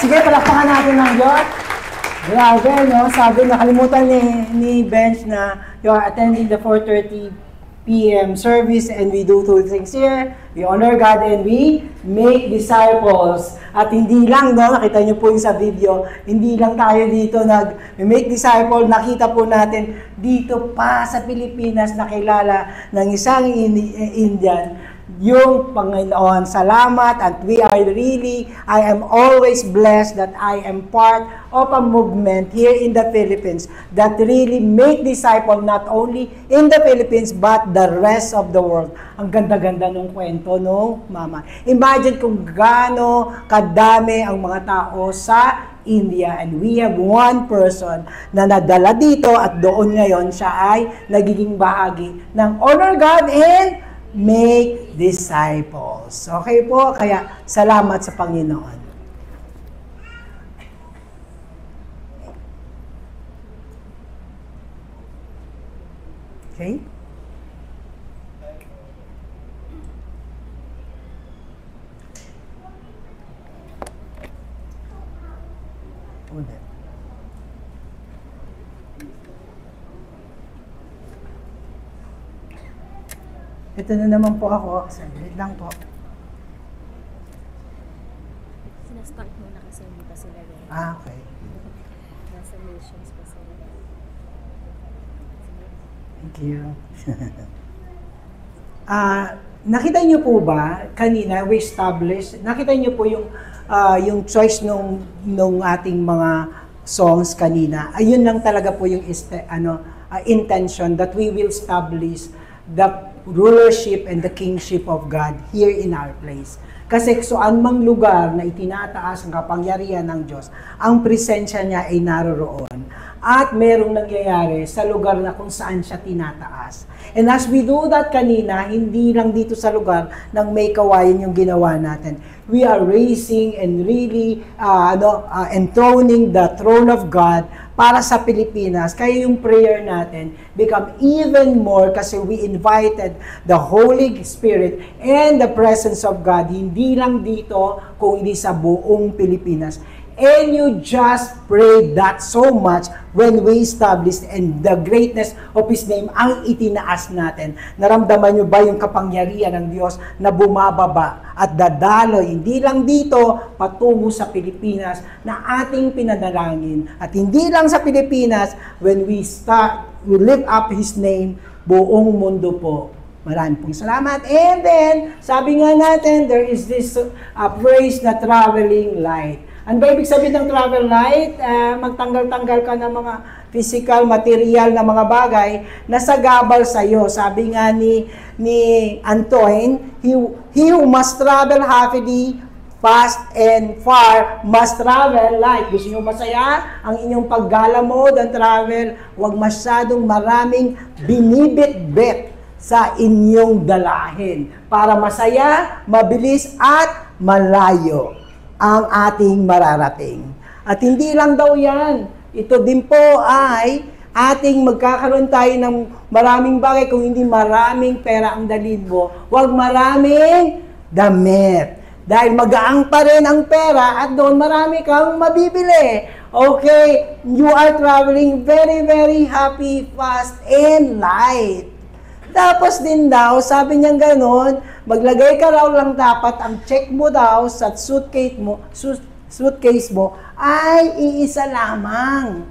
Sige, palakpakan natin ng Diyos. Grabe, no? Sabi, nakalimutan ni Bench na you are attending the 4:30 p.m. service and we do two things here. We honor God and we make disciples. At hindi lang, no? Nakita niyo po yung sa video, hindi lang tayo dito nag-make disciple. Nakita po natin dito pa sa Pilipinas nakilala ng isang Indian yung Panginoon. Salamat at I am always blessed that I am part of a movement here in the Philippines that really make disciple not only in the Philippines but the rest of the world. Ang ganda-ganda nung kwento, no, Mama? Imagine kung gaano kadami ang mga tao sa India and we have one person na nadala dito at doon ngayon siya ay nagiging bahagi ng Honor God and make disciples. Okay po? Kaya salamat sa Panginoon. Okay? Ulit. Ito na naman po ako. Saglit lang po. Sinastart muna kasi hindi pa sila rin. Okay. Nasa missions pa sila. Thank you. Nakita niyo po ba, kanina we established, nakita niyo po yung choice nung ating mga songs kanina. Ayun lang talaga po yung intention that we will establish the rulership and the kingship of God here in our place. Kasi saan mang lugar na itinataas ang kapangyarihan ng Diyos, ang presensya niya ay naroroon. At merong nangyayari sa lugar na kung saan siya tinataas. And as we do that kanina, hindi lang dito sa lugar ng may kawayan yung ginawa natin. We are raising and really enthroning the throne of God para sa Pilipinas. Kaya yung prayer natin become even more kasi we invited the Holy Spirit and the presence of God, hindi lang dito, kundi sa buong Pilipinas. And you just pray that so much when we established and the greatness of His name ang itinaas natin. Naramdaman nyo ba yung kapangyarihan ng Diyos na bumababa at dadaloy, hindi lang dito, patungo sa Pilipinas na ating pinanalangin. At hindi lang sa Pilipinas, when we lift up His name, buong mundo po. Maraming pong salamat. And then, sabi nga natin, there is this phrase na traveling light. Ano ba ibig sabihin ng travel light? Magtanggal-tanggal ka ng mga physical, material na mga bagay na sagabal sa iyo. Sabi nga ni Antoine, he who must travel happily, fast and far, must travel light. Gusto nyo masaya ang inyong paggala mo and travel, huwag masyadong maraming binibit-bit sa inyong dalahin para masaya, mabilis at malayo ang ating mararating. At hindi lang daw yan. Ito din po ay ating magkakaroon tayo ng maraming bagay. Kung hindi maraming pera ang dalhin mo, huwag maraming damit. Dahil magaang pa rin ang pera at doon marami kang mabibili. Okay, you are traveling very, very happy, fast, and light. Tapos din daw, sabi niya gano'n, maglagay ka raw lang dapat ang check mo daw sa suitcase mo ay iisa lamang.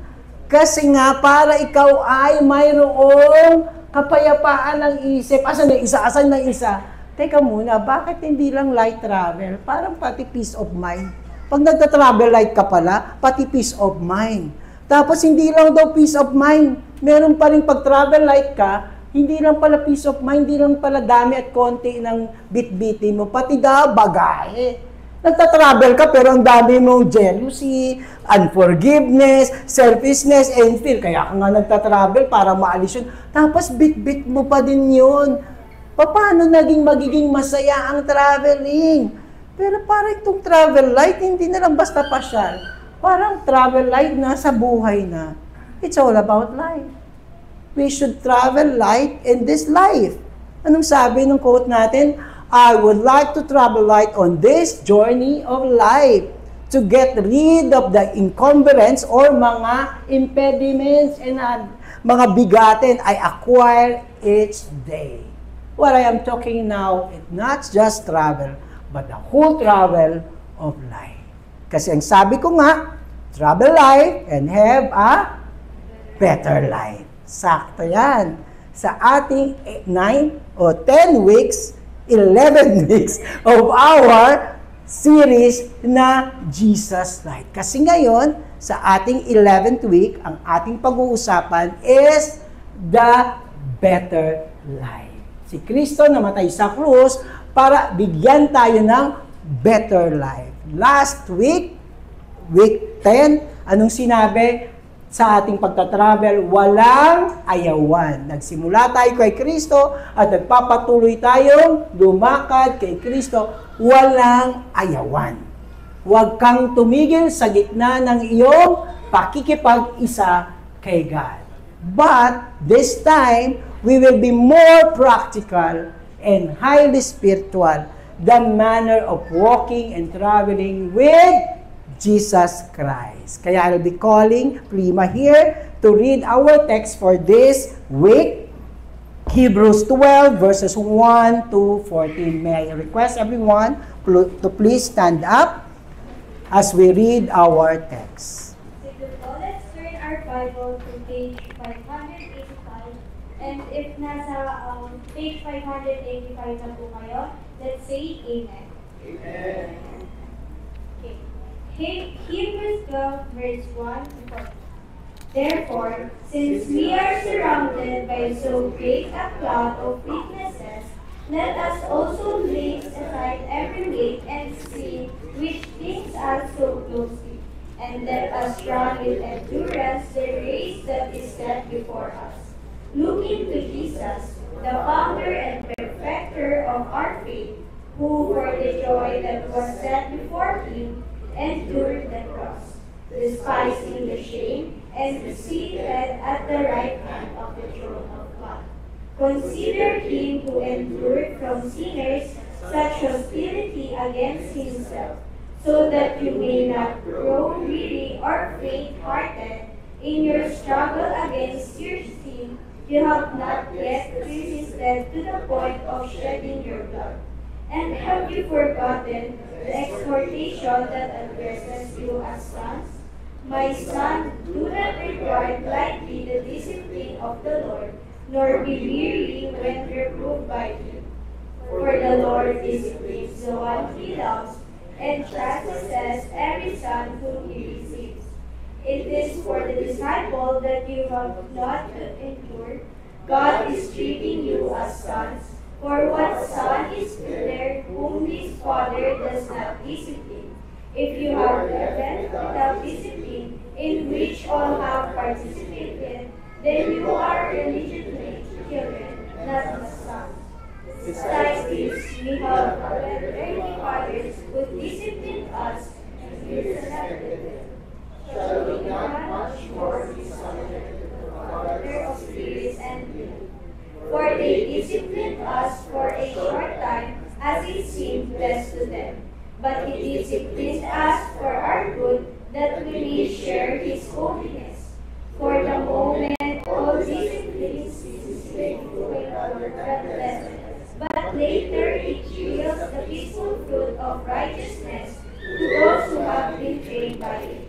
Kasi nga, para ikaw ay mayroong kapayapaan ng isip. Asan na isa? Asan na isa? Teka muna, bakit hindi lang light travel? Parang pati peace of mind. Pag nagta-travel light ka pala, pati peace of mind. Tapos hindi lang daw peace of mind. Meron pa rin pag travel light ka, hindi lang pala peace of mind, hindi lang pala dami at konti ng bit-bitin mo, pati daw bagahe. Nagta-travel ka pero ang dami mong jealousy, unforgiveness, selfishness, and fear. Kaya ka nga nagta-travel para maalis yun. Tapos bit-bit mo pa din yun. Paano magiging masaya ang traveling? Pero parang itong travel light, hindi na lang basta pasyal. Parang travel light na sa buhay na. It's all about life. We should travel light in this life. Anong sabi ng quote natin? I would like to travel light on this journey of life. to get rid of the encumbrance or mga impediments and mga bigatin I acquire each day. What I am talking now is not just travel, but the whole travel of life. Kasi ang sabi ko nga, travel life and have a better life. Sakto yan. Sa ating 9 o 10 weeks, 11 weeks of our series na Jesus Light. Kasi ngayon, sa ating 11th week, ang ating pag-uusapan is the better life. Si Kristo namatay sa krus para bigyan tayo ng better life. Last week, week 10, anong sinabi? Sa ating pagtatravel, walang ayawan. Nagsimula tayo kay Kristo at nagpapatuloy tayong lumakad kay Kristo, walang ayawan. Huwag kang tumigil sa gitna ng iyong pakikipag-isa kay God. But this time, we will be more practical and highly spiritual the manner of walking and traveling with Jesus Christ. Kaya I'll be calling Prima here to read our text for this week, Hebrews 12 verses 1 to 14. May I request everyone to please stand up as we read our text. Let's turn our Bible to page 585. And if nasa page 585 na po kayo, let's say Amen. Amen. Hebrews 12, verse 1 to 4. Therefore, since we are surrounded by so great a cloud of witnesses, let us also lay aside every weight and sin which clings us so closely, and let us run with endurance the race that is set before us, looking to Jesus, the founder and perfecter of our faith, who for the joy that was set before him endured the cross, despising the shame, and seated at the right hand of the throne of God. Consider him who endured from sinners such hostility against himself, so that you may not grow weary or faint-hearted in your struggle against your sin. You have not yet resisted to the point of shedding your blood. And have you forgotten the exhortation that addresses you as sons? My son, do not regard lightly the discipline of the Lord, nor be weary when reproved by him. For the Lord disciplines the one he loves, and chastises every son whom he receives. It is for the disciple that you have not endured. God is treating you as sons. For what son is there whom his father does not discipline? If you have brethren without discipline, in which all have participated, then you are illegitimate children, not sons. Besides this, we have earthly fathers who disciplined us, and we respected them. Shall we not much more be subject to the Father of spirits and blood? For they disciplined us for a short time, as it seemed best to them. But he disciplined us for our good, that we may share his holiness. For the moment, all discipline is faithful for godliness, but later it yields the peaceful fruit of righteousness to those who have been trained by it.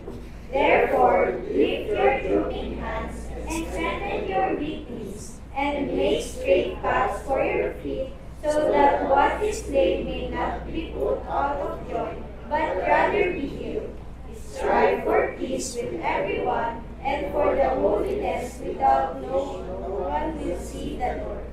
Therefore, lift your drooping hands and strengthen your weak knees, and make straight paths for your feet, so that what is lame may not be put out of joint, but rather be healed. Strive for peace with everyone, and for the holiness without no one will see the Lord.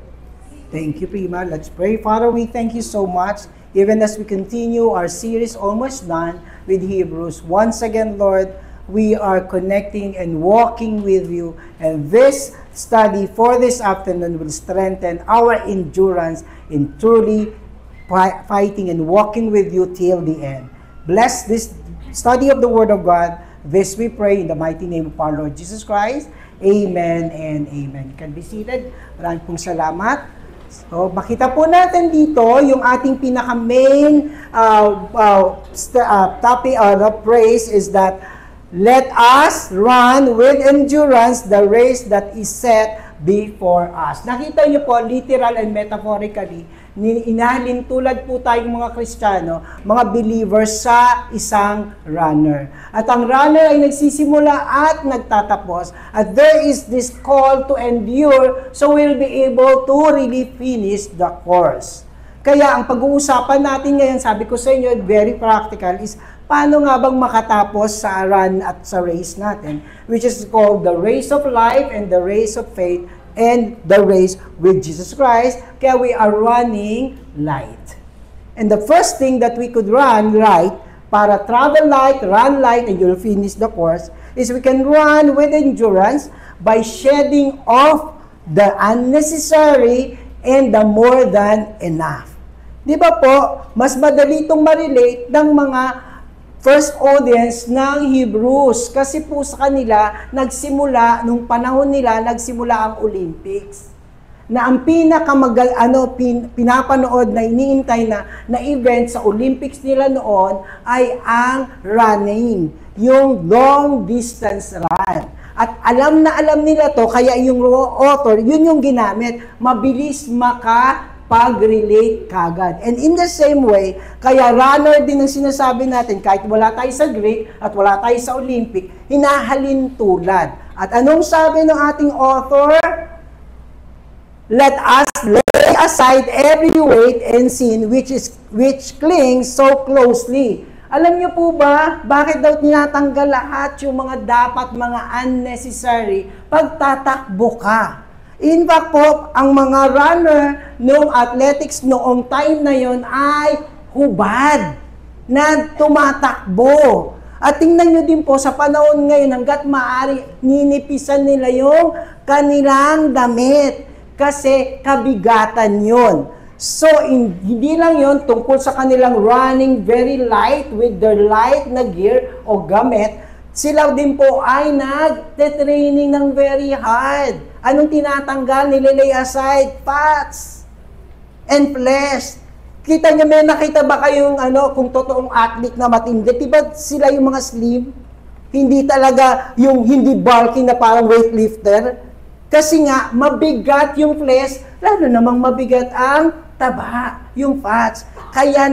Thank you, Prima. Let's pray. Father, we thank you so much, even as we continue our series almost done with Hebrews. Once again, Lord, we are connecting and walking with you, and this study for this afternoon will strengthen our endurance in truly fighting and walking with you till the end. Bless this study of the Word of God. This we pray in the mighty name of our Lord Jesus Christ. Amen and amen. You can be seated. Maraming pong salamat So, makita po natin dito yung ating pinaka-main topic or the praise is that let us run with endurance the race that is set before us. Nakita niyo po, literal and metaphorically, inahalin tulad po tayong mga Kristiyano, mga believers sa isang runner. At ang runner ay nagsisimula at nagtatapos. At there is this call to endure so we'll be able to really finish the course. Kaya ang pag-uusapan natin ngayon, sabi ko sa inyo, very practical, is paano nga bang makatapos sa run at sa race natin, which is called the race of life and the race of faith and the race with Jesus Christ. Kaya we are running light. And the first thing that we could run light, para travel light, run light, and you'll finish the course, is we can run with endurance by shedding off the unnecessary and the more than enough. Di ba po, mas madali itong ma-relate ng mga first audience ng Hebrews. Kasi po sa kanila, nagsimula, nung panahon nila, nagsimula ang Olympics. Na ang pinapanood na iniintay na event sa Olympics nila noon ay ang running, yung long distance run. At alam na alam nila to, kaya yung author, yun yung ginamit, mabilis pag-relate kagad. And in the same way, kaya runner din ang sinasabi natin, kahit wala tayo sa Greek at wala tayo sa Olympic, hinahalin tulad. At anong sabi ng ating author? Let us lay aside every weight and sin which clings so closely. Alam niyo po ba, bakit daw tinatanggal lahat yung mga dapat, mga unnecessary, pagtatakbo ka? In fact po, ang mga runner noong athletics noong time na yon ay hubad na tumatakbo. At tingnan nyo din po sa panahon ngayon, hanggat maaari, ninipisan nila yung kanilang damit kasi kabigatan yon. So, hindi lang yon tungkol sa kanilang running very light with their light na gear o gamit, sila din po ay nag-training ng very hard. Anong tinatanggal? Nililay aside fats and flesh. Kita niyo, may nakita ba kayong kung totoong athlete na matindi? Diba sila yung mga slim? Hindi talaga yung hindi bulky na parang weightlifter. Kasi nga, mabigat yung flesh, lalo namang mabigat ang taba, yung fats. Kaya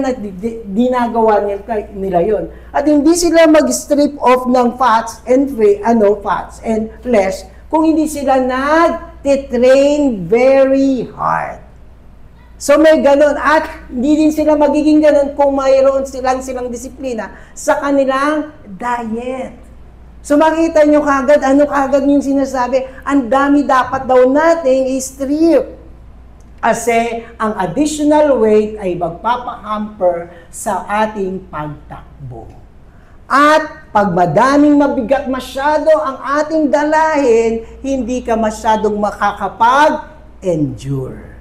dinagawa nila yon. At hindi sila mag-strip off ng fats and flesh kung hindi sila nag-train very hard. So may ganun. At hindi din sila magiging ganun kung mayroon silang disiplina sa kanilang diet. So makita nyo kagad, kagad yung sinasabi, ang dami dapat daw nating i-strip. Kasi ang additional weight ay magpapahamper sa ating pagtakbo. At pag madaming mabigat masyado ang ating dalahin, hindi ka masyadong makakapag-endure.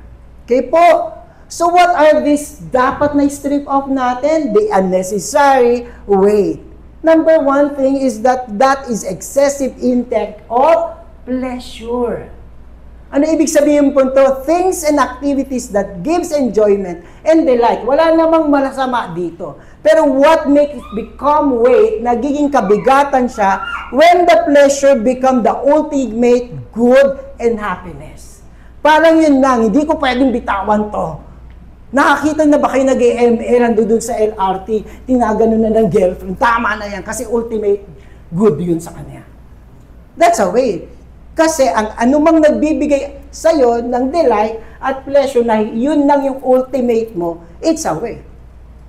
Okay po? So what are these dapat na strip off natin? The unnecessary weight. Number one thing is that is excessive intake of pleasure. Ano ibig sabihin po ito? Things and activities that gives enjoyment and delight. Wala namang malasama dito. Pero what makes it become weight, nagiging kabigatan siya, when the pleasure become the ultimate good and happiness. Parang yun lang, hindi ko pwedeng bitawan to. Nakakita na ba kayo nag-ML, nandun sa LRT, tinagano na ng girlfriend, tama na yan, kasi ultimate good yun sa kanya. That's a weight. Kasi ang anumang nagbibigay sa'yo ng delight at pleasure na yun lang yung ultimate mo, it's a way.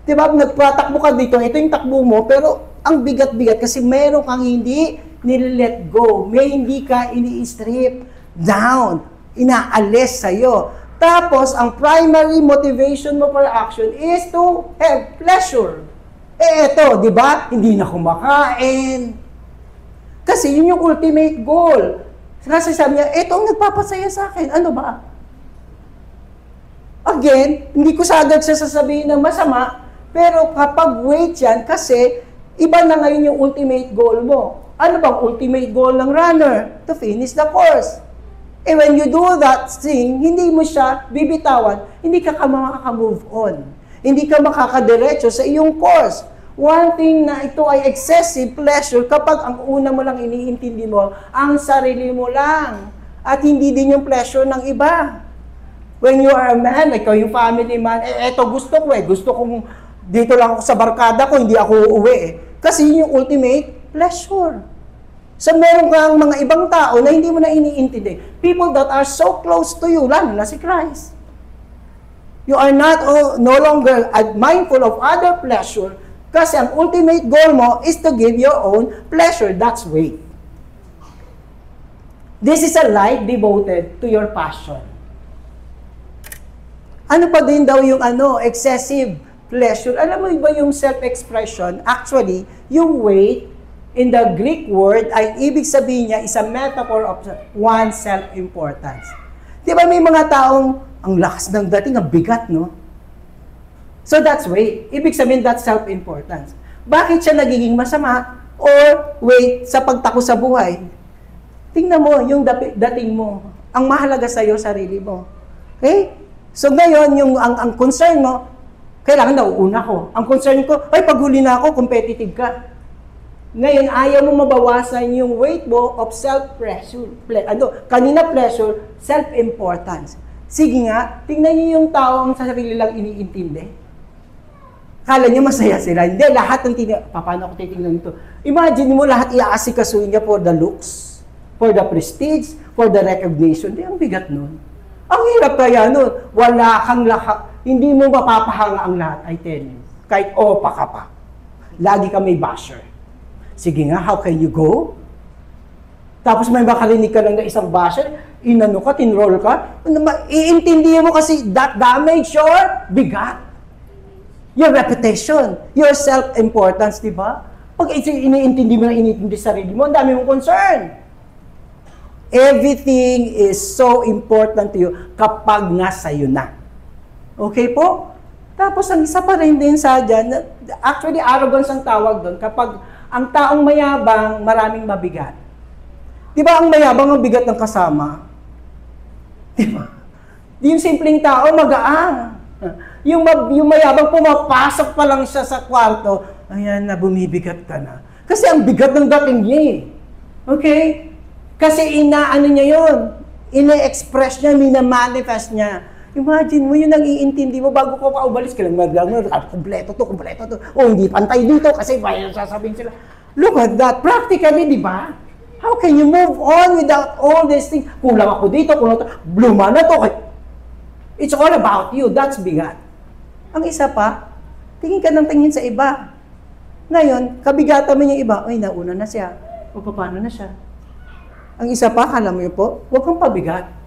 Diba? Nagpatakbo ka dito, ito yung takbo mo, pero ang bigat-bigat kasi meron kang hindi nililet go. May hindi ka ini-strip down, inaalis sa'yo. Tapos, ang primary motivation mo for action is to have pleasure. Eto, di ba? Hindi na kumakain. Kasi yun yung ultimate goal. Kasi sabi niya, eto ang nagpapasaya sa akin. Ano ba? Again, hindi ko sagad siya sasabihin ng masama, pero kapag weight yan, kasi iba na ngayon yung ultimate goal mo. Ano bang ultimate goal ng runner? To finish the course. Eh when you do that thing, hindi mo siya bibitawan, hindi ka makaka-move on. Hindi ka makakadiretso sa iyong course. One thing na ito ay excessive pleasure kapag ang una mo lang iniintindi mo, ang sarili mo lang. At hindi din yung pleasure ng iba. When you are a man, ikaw yung family man, eto gusto ko gusto kong dito lang ako sa barkada ko, hindi ako uuwi Kasi yun yung ultimate pleasure. So meron kang mga ibang tao na hindi mo na iniintindi. People that are so close to you, lalo na si Christ. You are not no longer mindful of other pleasure kasi ang ultimate goal mo is to give your own pleasure. That's way. This is a life devoted to your passion. Ano pa din daw yung excessive pleasure? Alam mo ba yung self-expression? Actually, yung weight in the Greek word ay ibig sabihin niya is a metaphor of one's self-importance. Di ba may mga taong ang lakas ng dating, ang bigat, no? So that's weight. Ibig sabihin that's self-importance. Bakit siya nagiging masama or weight sa pagtako sa buhay? Tingnan mo yung dating mo. Ang mahalaga sa iyo, sarili mo. Okay? So ngayon, yung ang concern mo, kailangan daw una ko. Ang concern ko, ay paghuli na ako, competitive ka. Ngayon, ayaw mo mabawasan yung weight mo of self-pressure. Kanina pleasure, self-importance. Sige nga, tingnan niyo yung tao ang sa sarili lang iniintindi. Kala niya masaya sila. Hindi, lahat ng paano ako titingnan ito? Imagine mo lahat i-aasikasuhin niya for the looks, for the prestige, for the recognition. Hindi, ang bigat nun. Ang hirap kaya nun. Wala kang lahat. Hindi mo mapapahanga ang lahat, I tell you. Kahit opa ka pa. Lagi ka may basher. Sige nga, how can you go? Tapos may makarinig ka lang na isang basher, inano ka, tinroll ka, iintindihan mo kasi that damage your bigat. Your reputation, your self-importance, di ba? Pag iniintindi mo na iniintindi sarili mo, ang dami mong concern. Everything is so important to you kapag nasa iyo na. Okay po? Tapos ang isa pa rin din sa dyan, actually arrogance ang tawag doon kapag ang taong mayabang, maraming mabigat. Di ba ang mayabang ang bigat ng kasama? Di ba? Yung simpleng tao, magaang. Yung mayabang, pumapasok pa lang siya sa kwarto, ayan na, bumibigat ka na. Kasi ang bigat ng dating niya Okay? Kasi inaano niya yun. Ina-express niya, minamanifest niya. Imagine mo, yun ang iintindi mo bago ko pa ubalis ka lang, kumpleto to. O, hindi pantay dito kasi may sasabihin sila. Look at that. Practically, di ba? How can you move on without all these things? Kulang ako dito, kulang to. Bluma na to. It's all about you. That's bigat. Ang isa pa, tingin ka ng tingin sa iba. Ngayon, kabigatan mo yung iba, ay, nauna na siya. O, paano na siya? Ang isa pa, alam mo yun po, huwag kang pabigat.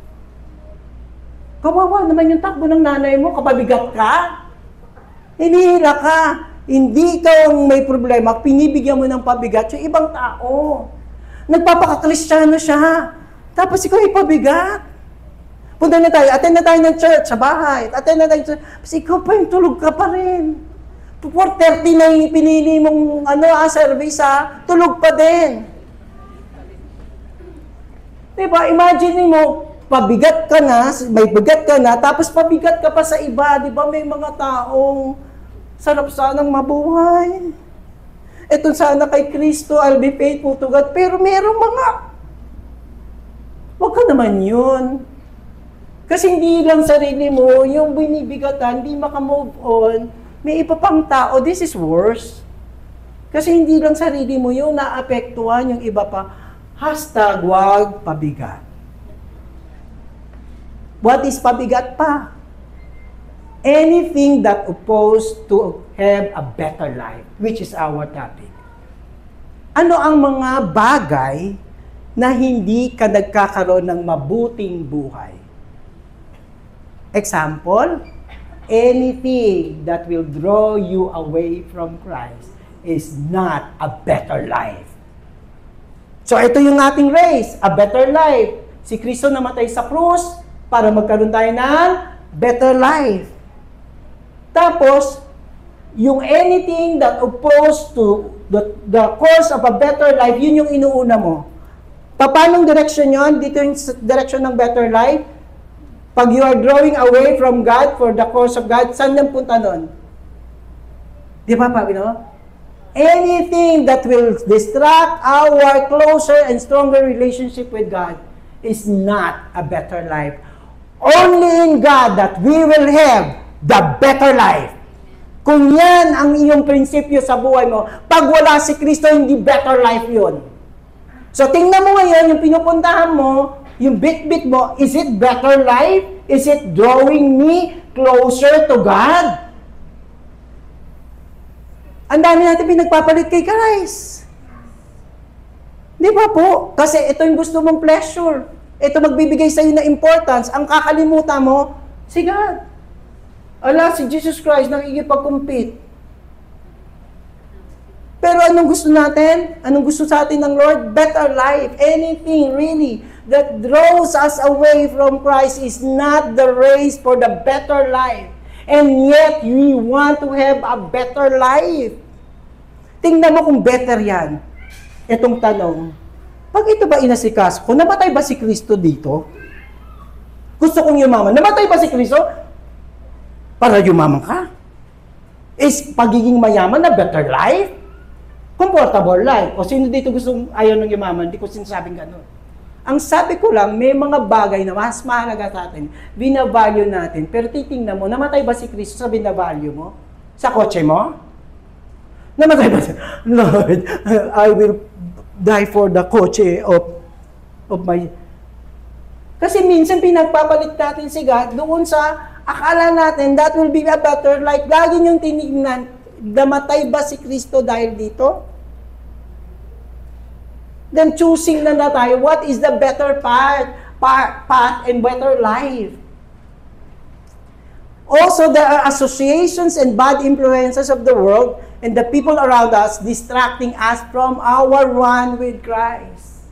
Kawawa naman yung takbo ng nanay mo, kapabigat ka. Hinihila ka. Hindi ka ang may problema, pinibigyan mo ng pabigat yung ibang tao. Nagpapakakristyano siya. Tapos ikaw ay pabigat. Punta na tayo, attend na tayo ng church sa bahay. Attend na tayo sa church. Tapos ikaw pa yung tulog ka pa rin. 4:30 na yung pinili mong service tulog pa din. Diba, imagine mo, pabigat ka na, may bigat ka na, tapos pabigat ka pa sa iba. Diba, may mga taong sarap sanang mabuhay. Ito sana kay Kristo, I'll be faithful to God. Pero merong mga, wag ka naman yun. Kasi hindi lang sarili mo, yung binibigatan, hindi makamove on, may iba pang tao, this is worse. Kasi hindi lang sarili mo yung naapektuhan, yung iba pa. #wag pabigat. What is pabigat pa? Anything that opposed to have a better life, which is our topic. Ano ang mga bagay na hindi ka nagkakaroon ng mabuting buhay? Example, anything that will draw you away from Christ is not a better life. So ito yung ating race, a better life. Si Kristo namatay sa krus para magkaroon tayo ng better life. Tapos, yung anything that opposed to the course of a better life, yun yung inuuna mo. Paanong direction yon? Dito yung direction ng better life. Pag you are drawing away from God for the cause of God, saan nang punta nun? Di ba, Pabi, no? Anything that will distract our closer and stronger relationship with God is not a better life. Only in God that we will have the better life. Kung yan ang iyong prinsipyo sa buhay mo, pag wala si Kristo, hindi better life yun. So, tingnan mo ngayon, yung pinupuntahan mo, yung bit-bit mo, is it better life? Is it drawing me closer to God? Ang dami natin pinagpapalit kay Christ. Di ba po? Kasi ito yung gusto mong pleasure. Ito magbibigay sa iyo na importance. Ang kakalimutan mo, si God. Ala, si Jesus Christ nakikipag-compete. Pero anong gusto natin? Anong gusto sa atin ng Lord? Better life. Anything really that draws us away from Christ is not the race for the better life. And yet, we want to have a better life. Tingnan mo kung better yan. Itong tanong, pag ito ba inasikaso ko, namatay ba si Kristo dito? Gusto kong yumaman. Namatay ba si Kristo? Para yumaman ka? Is pagiging mayaman na better life? Comfortable life. O sino dito gustong ayaw ng yumaman? Hindi ko sinasabing gano'n. Ang sabi ko lang, may mga bagay na mas mahalaga sa atin, binavalue natin, pero titingnan mo, namatay ba si Kristo sa binavalue mo? Sa kotse mo? Namatay ba siya? Lord, I will die for the kotse of my... Kasi minsan pinagpapalit natin si God doon sa akala natin that will be a better life. Lagi niyong tinignan, namatay ba si Kristo dahil dito? Then choosing na tayo, what is the better path and better life? Also, there are associations and bad influences of the world and the people around us distracting us from our one with Christ.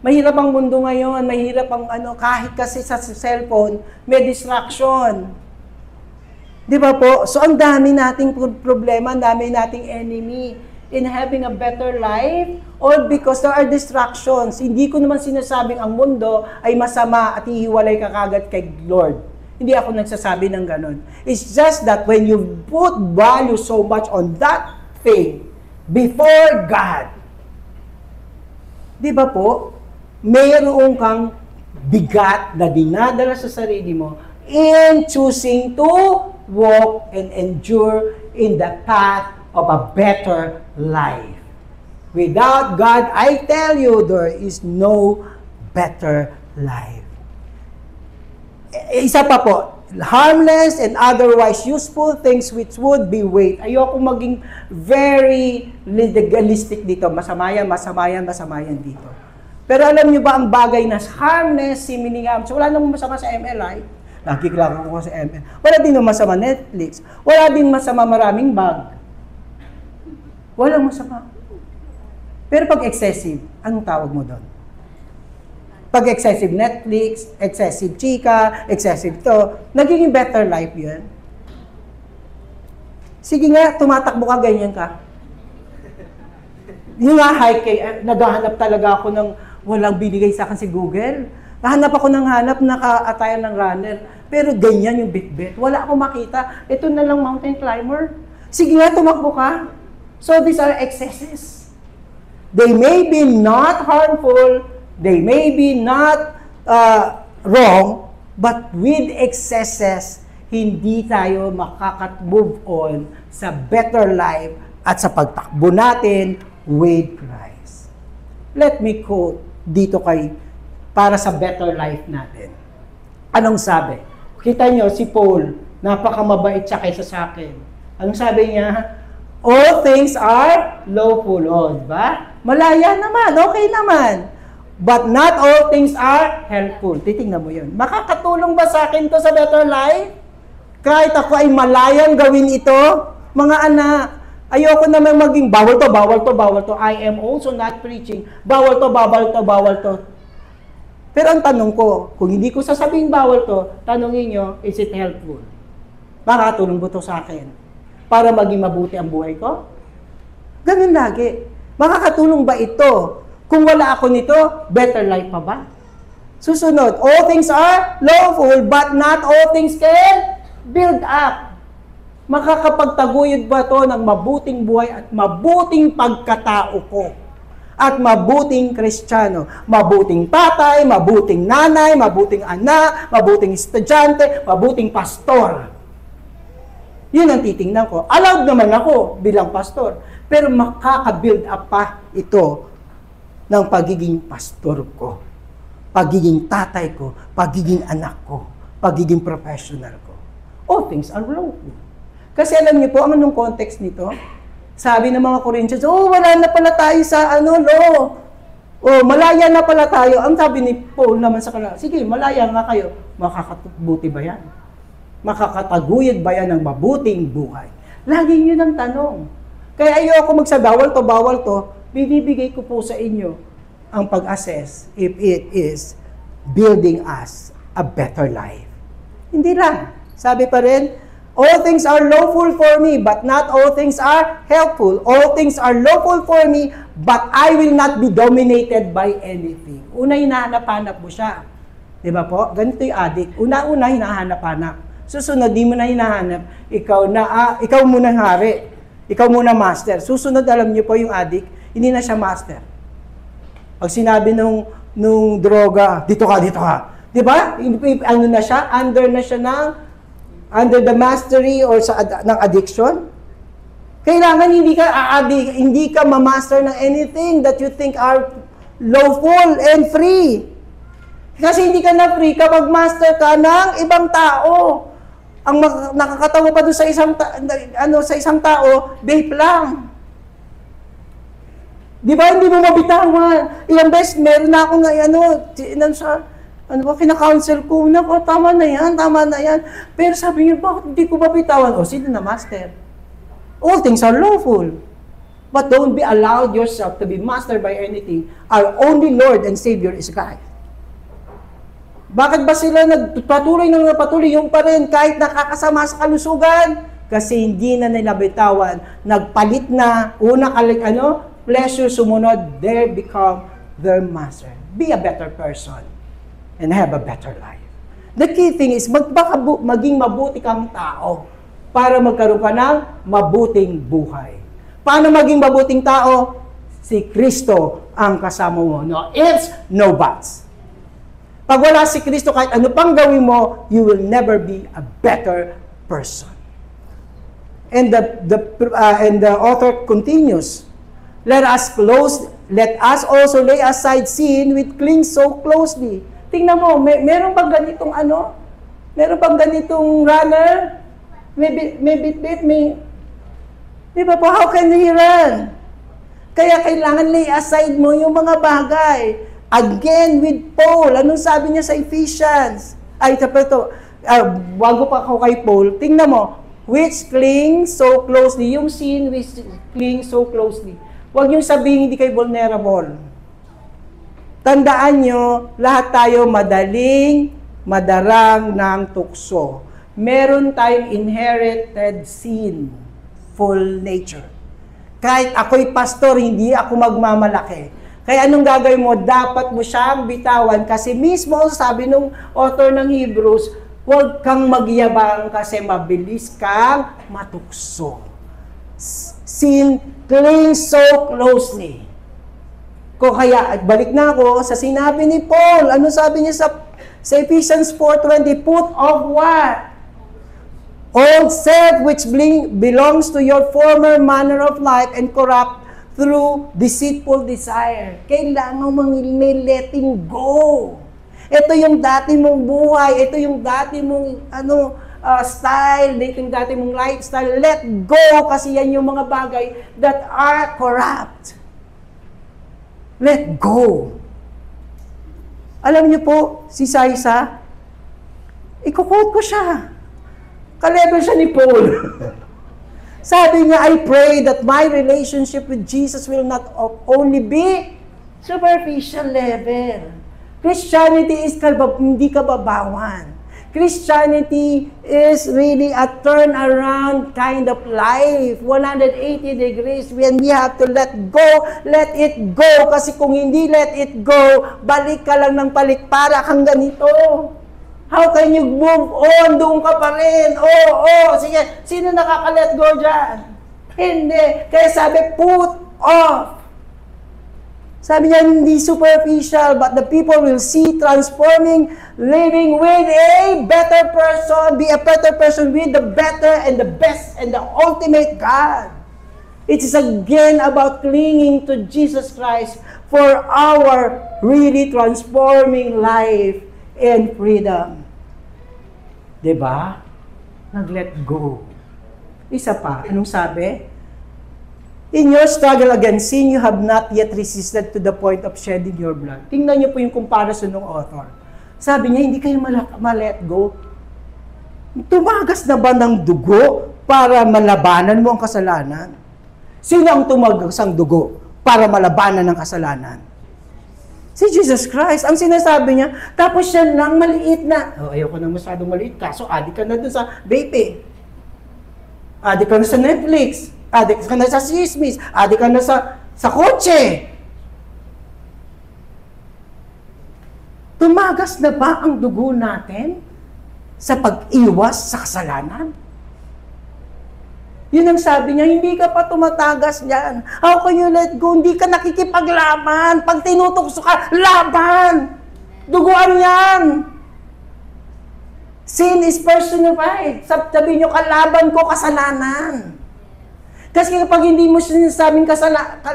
Mahirap ang mundo ngayon, mahirap ang kahit kasi sa cellphone, may distraction. Di ba po? So, ang dami nating problema, ang dami nating enemy in having a better life or because there are distractions. Hindi ko naman sinasabing ang mundo ay masama at hihiwalay ka kagad kay Lord. Hindi ako nagsasabi ng ganun. It's just that when you put value so much on that thing before God, di ba po, mayroon kang bigat na dinadala sa sarili mo in choosing to walk and endure in the path of a better life. Without God, I tell you, there is no better life. Isa pa po, harmless and otherwise useful things which would be weight. Ayoko maging very legalistic dito. Masama yan dito. Pero alam niyo ba ang bagay na harmless, similingam, so wala namang masama sa MLI. Lagi lang ako sa ML. Wala din naman masama Netflix. Wala din masama maraming bag. Walang masama. Pero pag excessive, anong tawag mo doon? Pag excessive Netflix, excessive chika, excessive to, nagiging better life yun. Sige nga, tumatakbo ka, ganyan ka. Yung nga, naghahanap talaga ako ng walang binigay sa akin si Google. Nahanap ako ng naka-attire ng runner. Pero ganyan yung bit-bit. Wala akong makita. Ito na lang mountain climber. Sige nga, tumakbo ka. So these are excesses. They may be not harmful, they may be not wrong, but with excesses, hindi tayo makaka-move on sa better life at sa pagtakbo natin with Christ. Let me quote dito para sa better life natin. Anong sabi? Kita nyo, si Paul, napakamabait siya kaysa sa akin. Anong sabi niya? All things are lawful. O, diba? Malaya naman, okay naman. But not all things are helpful. Titingnan mo yun. Makakatulong ba sa akin to sa better life? Kahit ako ay malayang gawin ito, mga anak, ayoko naman maging bawal to. I am also not preaching. Bawal to. Pero ang tanong ko, kung hindi ko sasabihin bawal to, tanongin nyo, is it helpful? Makakatulong ba to sa akin? Para maging mabuti ang buhay ko? Ganun lagi. Makakatulong ba ito? Kung wala ako nito, better life pa ba? Susunod, all things are lawful, but not all things can build up. Makakapagtaguyod ba to ng mabuting buhay at mabuting pagkatao ko? At mabuting Kristiyano, mabuting tatay, mabuting nanay, mabuting anak, mabuting estudyante, mabuting pastor. Yun ang titingnan ko. Allowed naman ako bilang pastor, pero makaka-build up pa ito ng pagiging pastor ko, pagiging tatay ko, pagiging anak ko, pagiging professional ko. All things are lawful. Kasi alam niyo po, ang anong context nito? Sabi ng mga Corinthians, wala na pala tayo sa law. Malaya na pala tayo. Ang sabi ni Paul naman sa kanila, sige, malaya nga kayo. Makakatubuti ba yan? Makakataguyod ba yan ng mabuting buhay? Lagi yun ang tanong. Kaya ayoko magsabi, bawal to, binibigay ko po sa inyo ang pag-assess if it is building us a better life. Hindi lang. Sabi pa rin, all things are lawful for me, but not all things are helpful. All things are lawful for me, but I will not be dominated by anything. Una, hinahanap-hanap mo siya. Di ba po? Ganito yung addict. Una-una, hinahanap-hanap. Susunod, di mo na hinahanap. Ikaw muna hari. Ikaw muna master. Susunod, alam niyo po yung addict, hindi na siya master. Pag sinabi nung droga, dito ka. Di ba? Ano na siya? Under the mastery or ng addiction. Kailangan hindi ka ma-master ng anything that you think are lawful and free. Kasi hindi ka na free kapag master ka ng ibang tao. Ang nakakatawa pa doon sa isang tao, vape lang. Di ba hindi mo mabitawan? Ilang beses meron na akong kina-counsel ko, tama na yan. Pero sabi niya, bakit hindi ko mabitawan? Sino na master? All things are lawful. But don't be allowed yourself to be mastered by anything. Our only Lord and Savior is God. Bakit ba sila nagpatuloy yung pa rin kahit nakakasama sa kalusugan? Kasi hindi na nila bitawan. Nagpalit na, pleasure sumunod, they become their master. Be a better person and have a better life. The key thing is, maging mabuti kang tao para magkaroon ka ng mabuting buhay. Paano maging mabuting tao? Si Kristo ang kasama mo. No ifs, no buts. Pag wala si Kristo, kahit ano pang gawin mo, you will never be a better person. And the author continues, Let us also lay aside sin which clings so closely. Tingnan mo, meron bang ganitong Meron bang ganitong runner? May bit-bit, Di ba po, how can he run? Kaya kailangan lay aside mo yung mga bagay. Again with Paul, anong sabi niya sa Ephesians? Bago pa ako kay Paul, tingnan mo, which clings so closely, yung sin which clings so closely. Huwag niyong sabihin hindi kayo vulnerable. Tandaan nyo, lahat tayo madarang ng tukso. Meron tayong inherited sinful nature. Kahit ako'y pastor, hindi ako magmamalaki. Kaya anong gagawin mo? Dapat mo siyang bitawan kasi mismo sabi nung author ng Hebrews, huwag kang magyabang kasi mabilis kang matukso. Sin clings so closely. Kaya, balik na ako sa sinabi ni Paul. Ano sabi niya sa Ephesians 4:20? Put off what? Old self which belongs to your former manner of life and corrupt through deceitful desire. Kailangan mong letting go. Ito yung dati mong buhay. Ito yung dati mong style. Ito yung dati mong lifestyle. Let go kasi yan yung mga bagay that are corrupt. Let go. Alam niyo po, si Saisa, iko-quote ko siya. Ka-level siya ni Paul. Sabi niya, I pray that my relationship with Jesus will not only be superficial level. Christianity is hindi kababawan. Christianity is really a turnaround kind of life. 180 degrees when we have to let it go. Kasi kung hindi let it go, balik ka lang ng para kang ganito. How can you move on? Doon ka pa rin. Sige. Sino nakaka-let go dyan? Hindi. Kaya sabi, put off. Sabi niya, hindi superficial, but the people will see transforming, living with a better person, be a better person with the better and the best and the ultimate God. It is again about clinging to Jesus Christ for our really transforming life and freedom. Diba? Nag-let go. Isa pa, anong sabi? In your struggle against sin, you have not yet resisted to the point of shedding your blood. Tingnan niyo po yung comparison ng author. Sabi niya, hindi kayo ma-let go. Tumagas na ba ng dugo para malabanan mo ang kasalanan? Sino ang tumagas ng dugo para malabanan ang kasalanan? Si Jesus Christ. Ang sinasabi niya, tapos siya lang maliit na. Ayoko na masyadong maliit. Kaso adik ka na dun sa vape. Adik ka na sa Netflix. Adik ka na sa sismis. Adik ka na sa kotse. Tumagas na ba ang dugo natin sa pag-iwas sa kasalanan? Yun ang sabi niya, hindi ka pa tumatagas niyan. How can you let go? Hindi ka nakikipaglaban. Pag tinutukso ka, laban! Duguan yan! Sin is personified. Sabihin niyo, kalaban ko kasalanan. Kasi kapag hindi mo sinasabing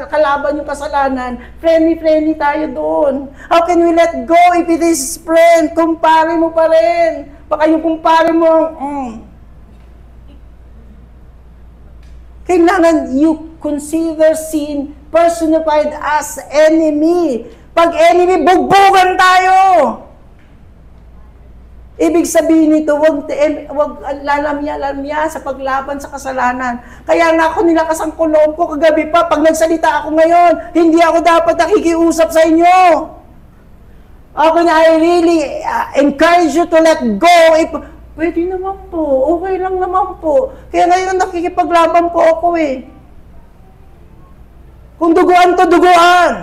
kalaban yung kasalanan, friendly tayo doon. How can we let go if it is friend? Kumpare mo pa rin. Baka yung kumpare mo, Kailangan you consider sin personified as enemy. Pag enemy, bugbugan tayo! Ibig sabihin nito, wag lalamya sa paglaban sa kasalanan. Kaya nga ako nilakas ang kulong ko kagabi pa. Pag nagsalita ako ngayon, hindi ako dapat nakikiusap sa inyo. Ako na, I really encourage you to let go. Pwede naman po, okay lang naman po. Kaya ngayon nakikipaglaban po ako eh. Kung duguan to, duguan.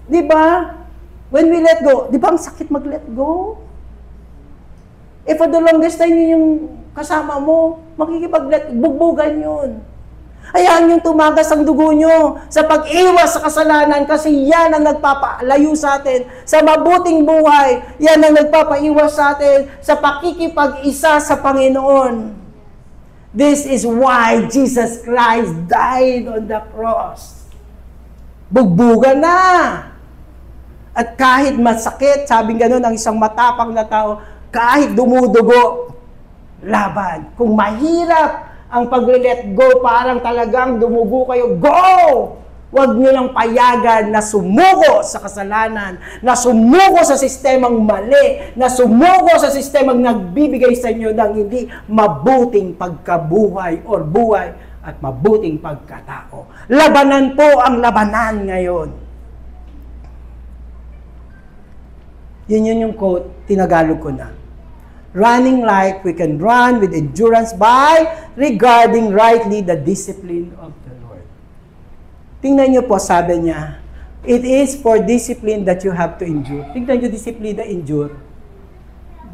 Di ba? When we let go, di ba ang sakit mag-let go? Eh for the longest time yung kasama mo, bugbugan yun. Hayaan yung tumagas ang dugo nyo sa pag-iwas sa kasalanan kasi yan ang nagpapalayo sa atin sa mabuting buhay. Yan ang nagpapaiwas sa atin sa pakikipag-isa sa Panginoon. This is why Jesus Christ died on the cross. Bugbugan na! At kahit masakit, sabing gano'n ang isang matapang na tao, kahit dumudugo, laban. Kung mahirap ang pag-let go, parang talagang dumugo kayo, go! Huwag nyo lang payagan na sumuko sa kasalanan, na sumuko sa sistemang mali, na sumuko sa sistemang nagbibigay sa inyo ng hindi mabuting pagkabuhay or buhay at mabuting pagkatao. Labanan po ang labanan ngayon. Yun yung quote, tinagalog ko na. Running like we can run with endurance by regarding rightly the discipline of the Lord. Tingnan niyo po, sabi niya, it is for discipline that you have to endure. Tingnan niyo, discipline na endure.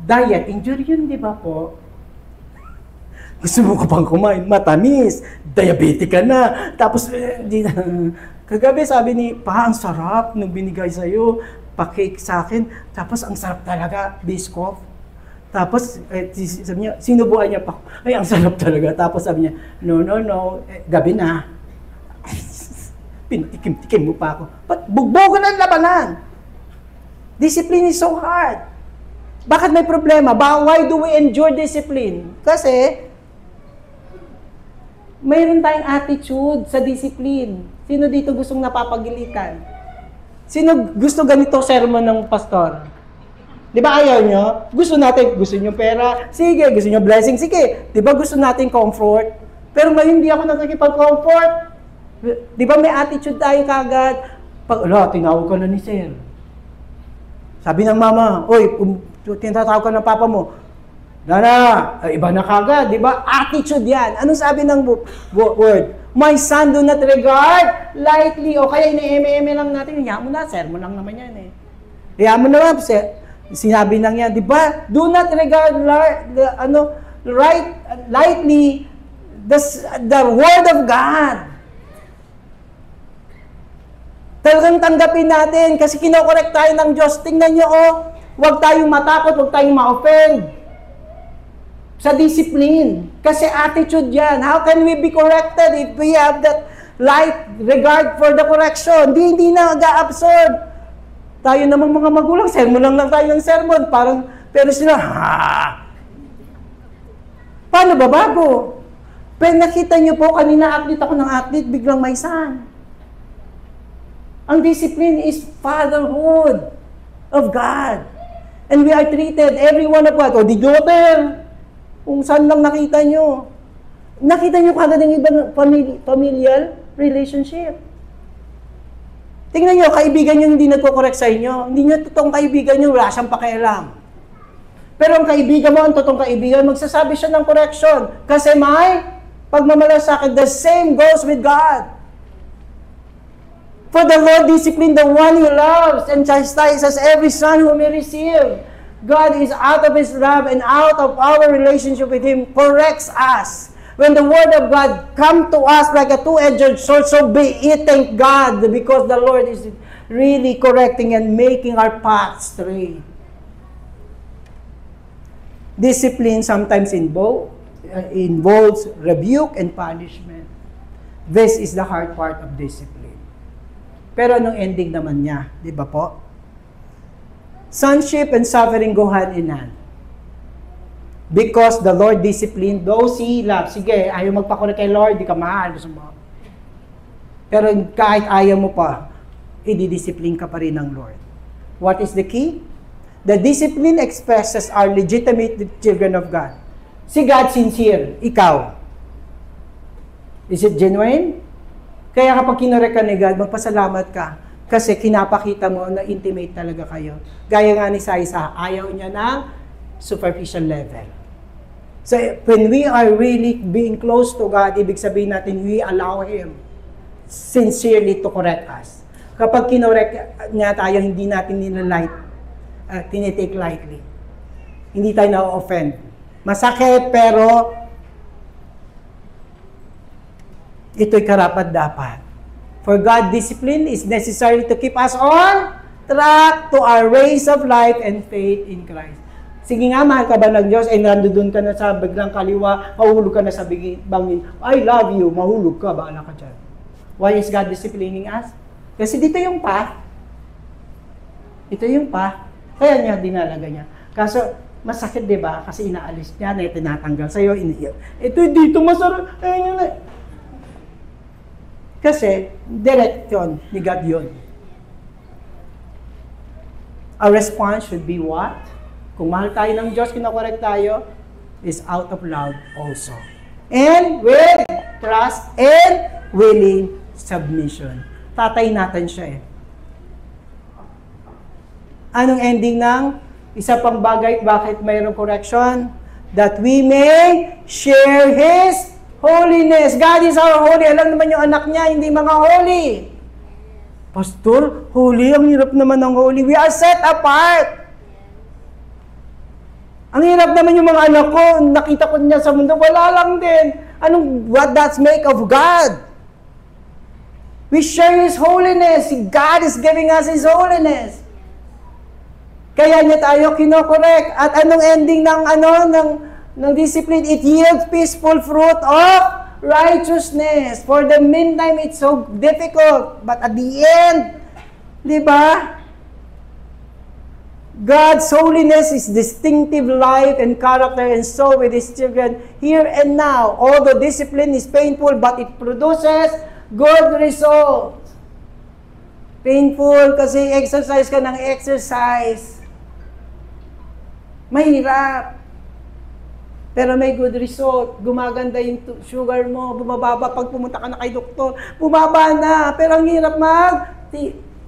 Diet, endure yun, di ba po? Gusto mo ka pang kumain, matamis, diabetic ka na, tapos, kagabi sabi ni, ang sarap nung binigay sa'yo, pa-cake sa akin, tapos ang sarap talaga, biscoff. Tapos, sabi niya, sinubuan niya pa, ay, ang sarap talaga. Tapos sabi niya, no, gabi na. Pinatikim-tikim mo pa ako. But bugbogan ang labanan. Discipline is so hard. Bakit may problema? Why do we endure discipline? Kasi, mayroon tayong attitude sa discipline. Sino dito gustong napapagilitan? Sino gusto ganito sermon ng pastor? Di ba ayaw nyo? Gusto nyo pera? Sige. Gusto nyo blessing? Sige. Di ba gusto natin comfort? Pero ngayon hindi ako nakikipag-comfort. Di ba may attitude tayo kagad? Tinawag ko na ni sir. Sabi ng mama, oy, tinatawag ka ng papa mo, Dana, iba na kagad, di ba? Attitude yan. Anong sabi ng word? My son, do not regard lightly. O kaya ini-eme lang natin. Hiya mo na, sermon lang naman yan eh. Hiya mo na, sinabi lang yan, di ba? Do not regard lightly the word of God. Talagang tanggapin natin kasi kinokorek tayo ng Diyos. Tingnan nyo, huwag tayong matakot, huwag tayong ma-offend sa discipline. Kasi attitude yan. How can we be corrected if we have that light regard for the correction? Hindi na ga-absorb. Tayo namang mga magulang, sermon lang tayo ng sermon. Parang, pero sila, paano ba bago? Pero nakita nyo po, kanina athlete ako ng athlete, biglang may son. Ang discipline is fatherhood of God. And we are treated, every one of us, o di daughter, kung saan lang nakita nyo. Nakita nyo kagad ng ibang familial relationship. Tingnan nyo, kaibigan nyo hindi nagko-correct sa inyo. Hindi nyo totoong kaibigan nyo, wala siyang pakialam. Pero ang kaibigan mo, ang totoong kaibigan, magsasabi siya ng correction. Kasi may pagmamalasakit, the same goes with God. For the Lord discipline the one He loves and chastises every son whom He receives. God is out of His love and out of our relationship with Him corrects us. When the Word of God comes to us like a two-edged sword, so be it, thank God, because the Lord is really correcting and making our path straight. Discipline sometimes involves rebuke and punishment. This is the hard part of discipline. Pero anong ending naman niya? Di ba po? Sonship and suffering go hand in hand. Because the Lord disciplined those He loves. Sige, ayaw magpakulit kay Lord, di ka mahal. Gusto mo. Pero kahit ayaw mo pa, i-discipline ka pa rin ng Lord. What is the key? The discipline expresses our legitimate children of God. Si God sincere, ikaw. Is it genuine? Kaya kapag kinorek ka ni God, magpasalamat ka. Kasi kinapakita mo na intimate talaga kayo. Gaya nga ni Saisa, ayaw niya ng superficial level. So when we are really being close to God, ibig sabihin natin, we allow Him sincerely to correct us. Kapag kinorek niya tayo, hindi natin tinitake lightly. Hindi tayo na-offend. Masakit, pero ito'y karapat-dapat. For God, discipline is necessary to keep us on track to our race of life and faith in Christ. Sige nga, mahal ka ba ng Diyos? Eh, nandun ka na sa biglang kaliwa, mahulog ka na sa bangin. I love you, mahulog ka, baala ka dyan. Why is God disciplining us? Kasi dito yung path. Ito yung path. Kaya niya dinalaga niya. Kaso, masakit, di ba? Kasi inaalis niya, na tinatanggal sa'yo, ito dito, masarap. Ayun na. Kasi, direction ni God yun. Our response should be what? Kung mahal tayo ng Diyos, kinakorek tayo, is out of love also. And with trust and willing submission. Tatay natin siya eh. Anong ending ng isa pang bagay, bakit mayroong correction? That we may share His holiness. God is our holy. Alam naman yung anak niya, hindi mga holy. Pastor, holy, ang hirap naman ng holy. We are set apart. Ang hirap naman yung mga anak ko, nakita ko niya sa mundo, wala lang din. What does make of God? We share His holiness. God is giving us His holiness. Kaya niya tayo kinokorek. At anong ending ng discipline? It yields peaceful fruit of righteousness. For the meantime, it's so difficult. But at the end, di ba? God's holiness is distinctive life and character, and so with His children here and now. Although discipline is painful, but it produces good results. Painful kasi exercise ka ng exercise. Mahirap. Pero may good result. Gumaganda yung sugar mo, bumababa pag pumunta ka na kay doktor. Bumaba na. Pero ang hirap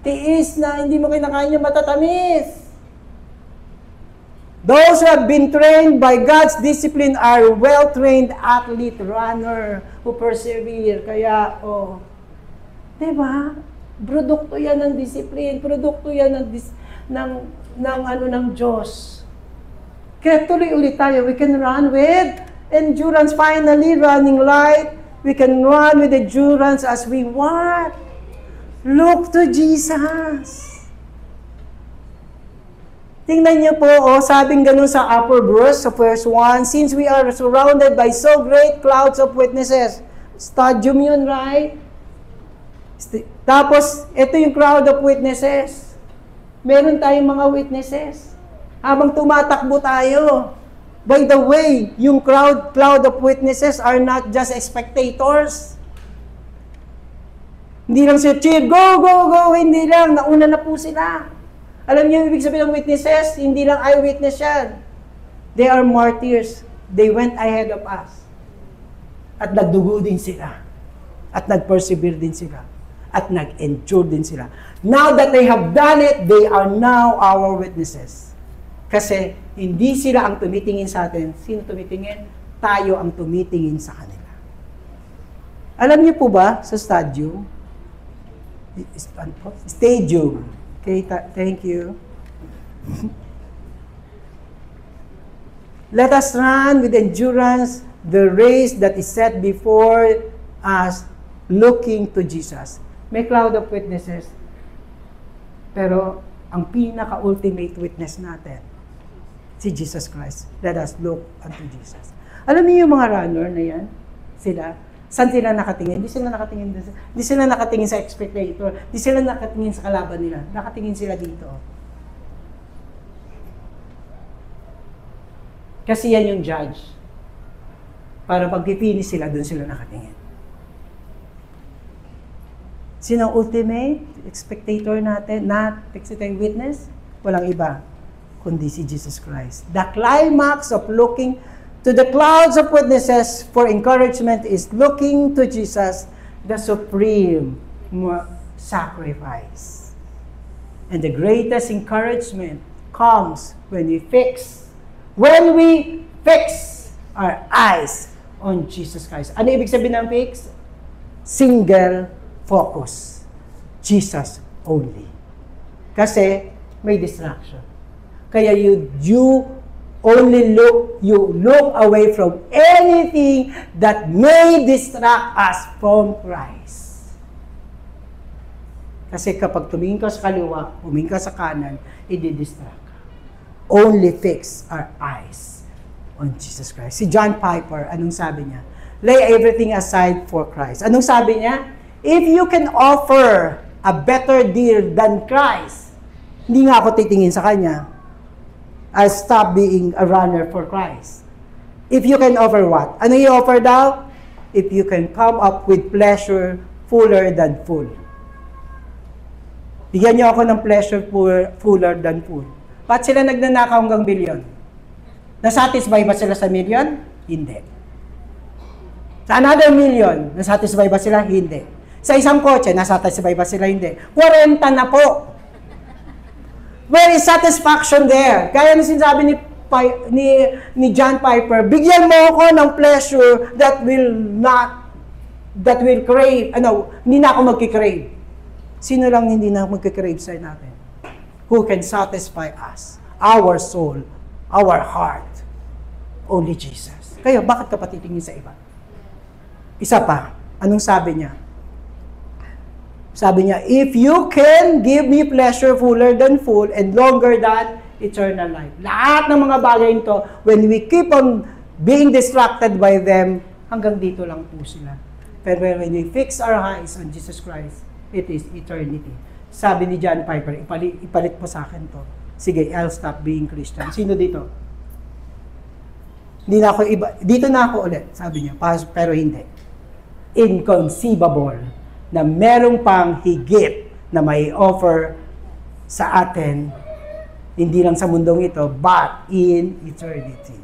tiis na hindi mo kinakain yung matatamis. Those who have been trained by God's discipline are well-trained athlete, runner, who persevere. Kaya, diba? Produkto yan ng discipline. Produkto yan ng Diyos. Kaya tuloy ulit tayo. We can run with endurance. Finally, running light. We can run with endurance as we what? Look to Jesus. Tingnan niyo po, sabing ganun sa upper verse, sa verse 1, since we are surrounded by so great clouds of witnesses. Stadium yun, right? Tapos, ito yung crowd of witnesses. Meron tayong mga witnesses. Habang tumatakbo tayo. By the way, yung cloud of witnesses are not just spectators. Hindi lang sila cheer, go, go, go, hindi lang, nauna na po sila. Alam niyo yung ibig sabihin ng witnesses? Hindi lang eyewitness yan. They are martyrs. They went ahead of us. At nagdugo din sila. At nag-persevere din sila. At nag-endure din sila. Now that they have done it, they are now our witnesses. Kasi hindi sila ang tumitingin sa atin. Sino tumitingin? Tayo ang tumitingin sa kanila. Alam niyo po ba sa stadium? Stadium. Okay, thank you. Let us run with endurance the race that is set before us, looking to Jesus. May cloud of witnesses, pero ang pinaka-ultimate witness natin, si Jesus Christ. Let us look unto Jesus. Alam niyo yung mga runner na yan? Sila? Saan sila nakatingin? Hindi sila nakatingin sa spectator. Hindi sila nakatingin sa kalaban nila. Nakatingin sila dito. Kasi yan yung judge. Para pag-finish sila, doon sila nakatingin. Sino ang ultimate spectator natin? Spectator witness? Walang iba, kundi si Jesus Christ. The climax of looking to the clouds of witnesses for encouragement is looking to Jesus, the supreme sacrifice. And the greatest encouragement comes when we fix our eyes on Jesus Christ. Ano ibig sabihin ng fix? Single focus. Jesus only. Kasi may distraction. Kaya you look away from anything that may distract us from Christ. Kasi kapag tumingin ka sa kaliwa, tumingin ka sa kanan, i-distract ka. Only fix our eyes on Jesus Christ. Si John Piper, anong sabi niya? Lay everything aside for Christ. Anong sabi niya? If you can offer a better deal than Christ, hindi nga ako titingin sa Kanya. I'll stop being a runner for Christ. If you can offer what? Ano i-offer daw? If you can come up with pleasure fuller than full. Bigyan niyo ako ng pleasure fuller than full. Ba't sila nagnanakaw hanggang bilyon? Nasatisfy ba sila sa million? Hindi. Sa another million, nasatisfy ba sila? Hindi. Sa isang kotse, nasatisfy ba sila? Hindi. 40 na po. Where is satisfaction there? Kaya na sinasabi ni John Piper, bigyan mo ako ng pleasure that will crave. Hindi na ako magkikrave. Sino lang hindi na magkikrave sa natin? Who can satisfy us? Our soul, our heart. Only Jesus. Kaya, bakit ka patitingin sa iba? Isa pa, anong sabi niya? Sabi niya, if you can give me pleasure fuller than full and longer than eternal life. Lahat ng mga bagay ito, when we keep on being distracted by them, hanggang dito lang po sila. Pero when we fix our eyes on Jesus Christ, it is eternity. Sabi ni John Piper, ipalit po sa akin to. Sige, I'll stop being Christian. Sino dito? Hindi na ako iba. Dito na ako ulit, sabi niya. Pero hindi. Inconceivable na merong pang higit na may offer sa atin, hindi lang sa mundong ito, but in eternity.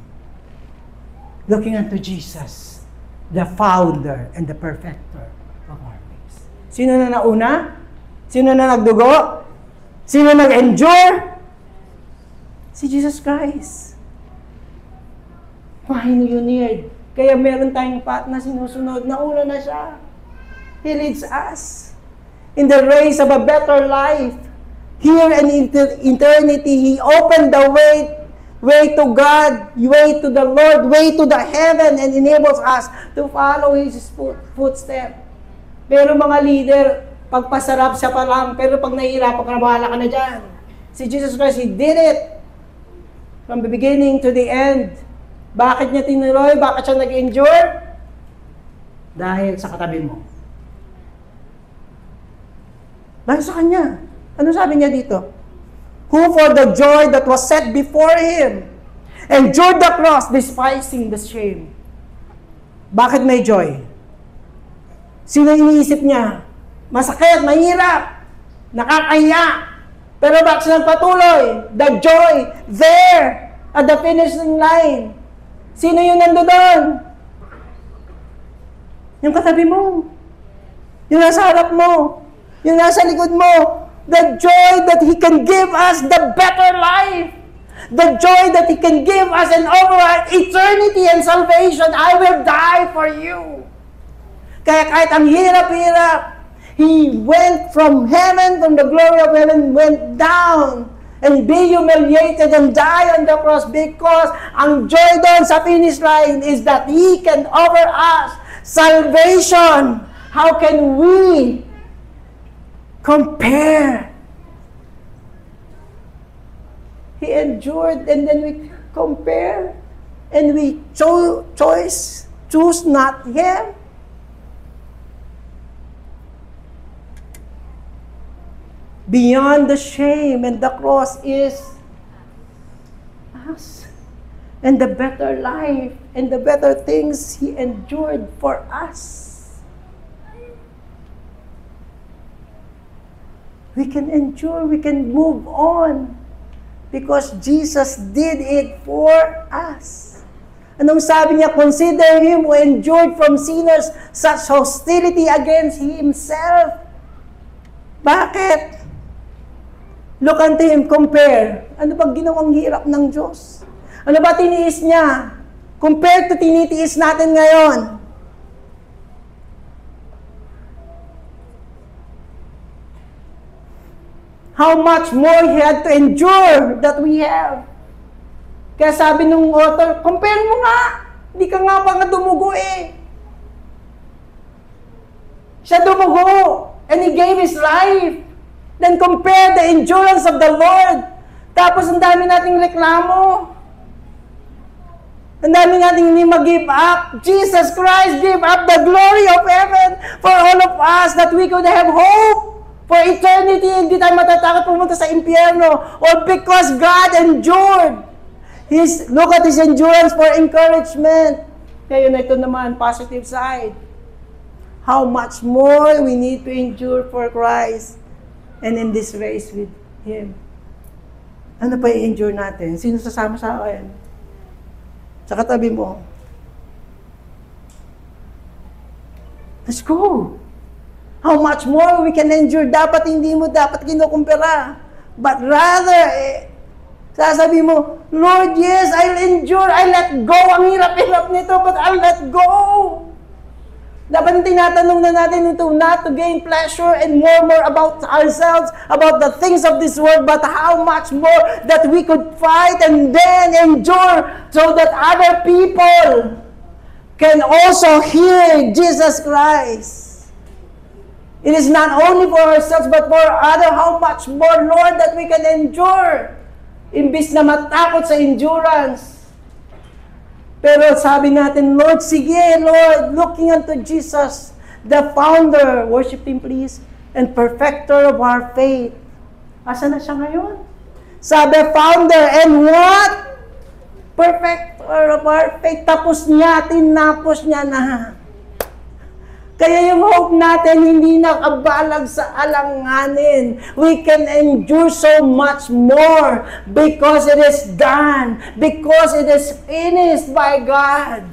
Looking unto Jesus, the founder and the perfecter of our faith. Sino na nauna? Sino na nagdugo? Sino nag-endure? Si Jesus Christ. Pioneered. Kaya meron tayong path na sinusunod. Nauna na siya. He leads us in the race of a better life. Here in eternity, He opened the way to God, way to the Lord, way to the heaven, and enables us to follow His footsteps. Pero mga leader, pagpasarap siya pa lang, pero pag nahihirapan ka na, bahala ka na dyan. Si Jesus Christ, He did it from the beginning to the end. Bakit niya tinuloy? Bakit siya nag-endure? Dahil sa katabi mo. Dahil sa Kanya. Ano sabi niya dito? Who for the joy that was set before Him endured the cross, despising the shame. Bakit may joy? Sino iniisip niya? Masakit, mahirap, nakakahiya. Pero bakit siya nagpatuloy? The joy there at the finishing line. Sino yung nandoon? Yung katabi mo. Yung nasa harap mo. Yung nasa likod mo. The joy that He can give us the better life. The joy that He can give us an overall eternity and salvation. I will die for you. Kaya kahit ang hirap-hirap, He went from heaven, from the glory of heaven, went down and be humiliated and die on the cross because ang joy doon sa finish line is that He can offer us salvation. How can we compare? He endured and then we compare and we choose not Him. Beyond the shame and the cross is us. And the better life and the better things He endured for us. We can endure, we can move on. Because Jesus did it for us. Anong sabi niya? Consider Him who endured from sinners such hostility against Himself. Bakit? Look unto Him, compare. Ano ba ginawang hirap ng Diyos? Ano ba tiniis niya? Compared to tinitiis natin ngayon. How much more He had to endure that we have. Kaya sabi nung author, compare mo nga. Hindi ka nga pa nga dumugo eh. Siya dumugo. And He gave His life. Then compare the endurance of the Lord. Tapos ang dami nating reklamo. Ang dami nating hindi mag-give up. Jesus Christ gave up the glory of heaven for all of us that we could have hope for eternity. Hindi tayo matatakot pumunta sa impyerno. Or because God endured. Look at His endurance for encouragement. Kaya na ito naman, positive side. How much more we need to endure for Christ. And in this race with Him. Ano pa i-endure natin? Sino sasama sa akin? Sa katabi mo. Let's go. How much more we can endure? Dapat hindi mo dapat kinukumpara. But rather, sasabi mo, Lord, yes, I'll endure. I'll let go. Ang hirap-hirap nito, but I'll let go. Dapat tinatanong na natin ito, not to gain pleasure and more about ourselves, about the things of this world, but how much more that we could fight and then endure so that other people can also hear Jesus Christ. It is not only for ourselves, but for others, how much more, Lord, that we can endure. Imbis na matakot sa endurance. Pero sabi natin, Lord, sige, Lord, looking unto Jesus, the founder, worship Him please, and perfecter of our faith. Asa na siya ngayon? Sabi, founder and what? Perfecter of our faith. Tapos niya, tinapos niya na. Kaya yung hope natin hindi nakabalag sa alanganin. We can endure so much more because it is done. Because it is finished by God.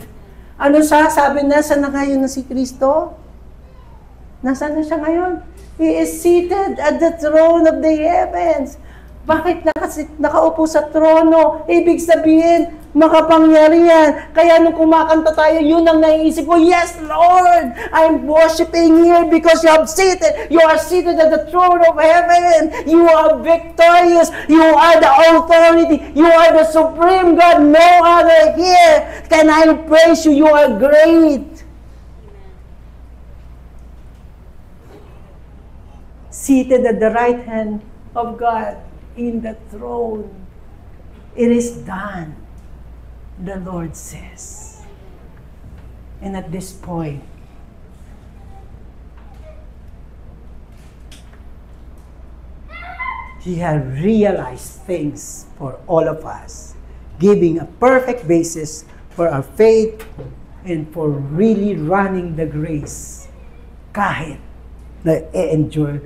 Ano siya? Sabi na, saan na ngayon na si Kristo? Nasaan na siya ngayon? He is seated at the throne of the heavens. Bakit nakaupo sa trono? Ibig sabihin, makapangyarihan. Kaya nung kumakanta tayo, yun ang naiisip ko, yes, Lord, I'm worshiping here because you are seated at the throne of heaven. You are victorious. You are the authority. You are the supreme God. No other here. Can I praise you? You are great. Seated at the right hand of God in the throne. It is done, the Lord says. And at this point, He has realized things for all of us, giving a perfect basis for our faith and for really running the race kahit na-endure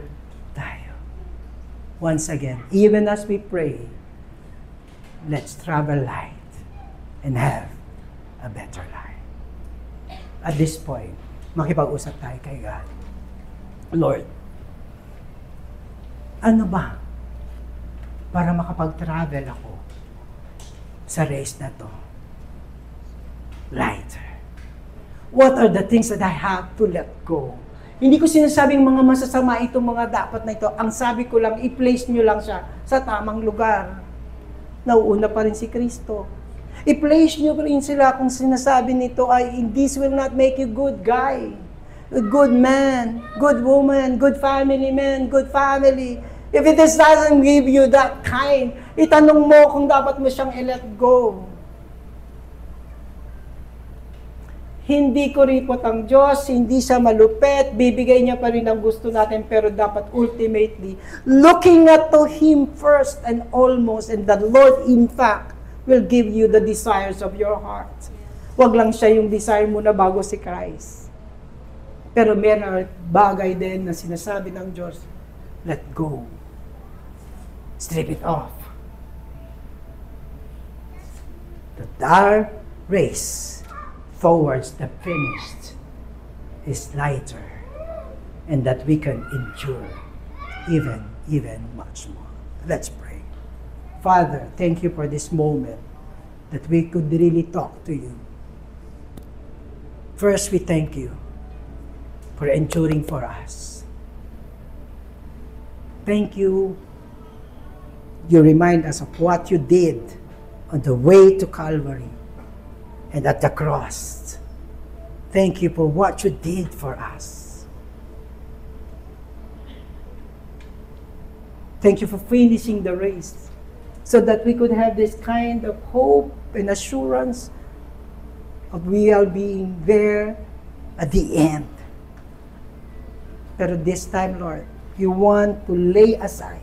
tayo. Once again, even as we pray, let's travel light and have a better life. At this point, makipag-usap tayo kay God. Lord, ano ba para makapag-travel ako sa race na to? Lighter. What are the things that I have to let go? Hindi ko sinasabing mga masasama itong mga dapat na ito. Ang sabi ko lang, i-place nyo lang siya sa tamang lugar. Nauuna pa rin si Kristo. I-place nyo rin sila kung sinasabi nito ay, this will not make you good guy, a good man, good woman, good family man, good family. If it doesn't give you that kind, itanong mo kung dapat mo siyang i-let go. Hindi kuripot ang Diyos, hindi siya malupet, bibigay niya pa rin ang gusto natin, pero dapat ultimately, looking at to Him first and almost, and the Lord in fact, will give you the desires of your heart. Huwag lang siya yung desire mo na bago si Christ. Pero meron bagay din na sinasabi ng Diyos, let go. Strip it off. Our race towards the finished is lighter, and that we can endure even much more. Let's pray. Father, thank you for this moment that we could really talk to you. First, we thank you for enduring for us. Thank you. You remind us of what you did on the way to Calvary and at the cross. Thank you for what you did for us. Thank you for finishing the race so that we could have this kind of hope and assurance of we are being there at the end. Pero this time, Lord, you want to lay aside,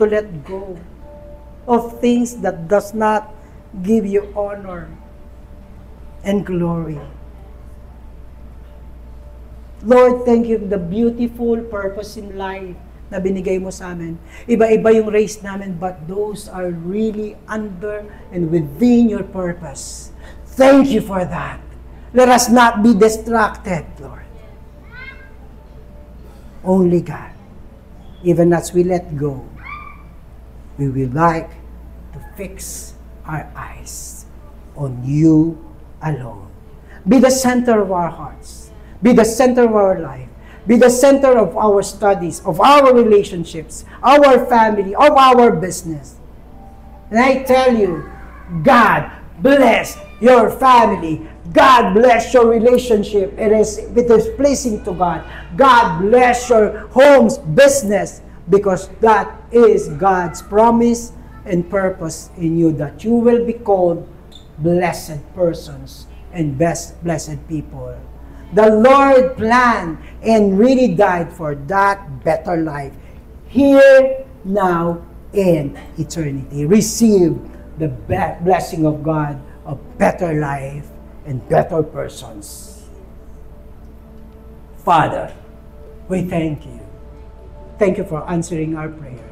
to let go of things that does not give you honor and glory. Lord, thank you for the beautiful purpose in life na binigay mo sa amin. Iba-iba yung race namin, but those are really under and within your purpose. Thank you for that. Let us not be distracted, Lord. Only God. Even as we let go, we will like to fix our eyes on you alone. Be the center of our hearts. Be the center of our life. Be the center of our studies, of our relationships, our family, of our business. And I tell you, God bless your family. God bless your relationship. It is pleasing to God. God bless your home's business, because that is God's promise and purpose in you, that you will be called blessed persons and blessed people. The Lord planned and really died for that better life here, now, and eternity. Receive the blessing of God of better life and better persons. Father, we thank you. Thank you for answering our prayer.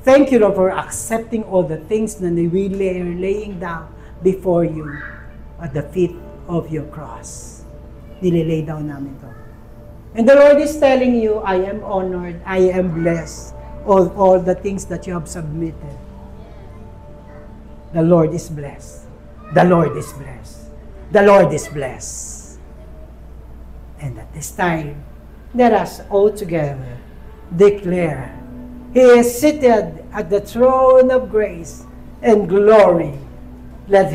Thank you, Lord, for accepting all the things that we are laying down before you at the feet of your cross. Nililay down namin to. And the Lord is telling you, I am honored, I am blessed all the things that you have submitted. The Lord is blessed. The Lord is blessed. The Lord is blessed. And at this time, let us all together declare, He is seated at the throne of grace and glory. Let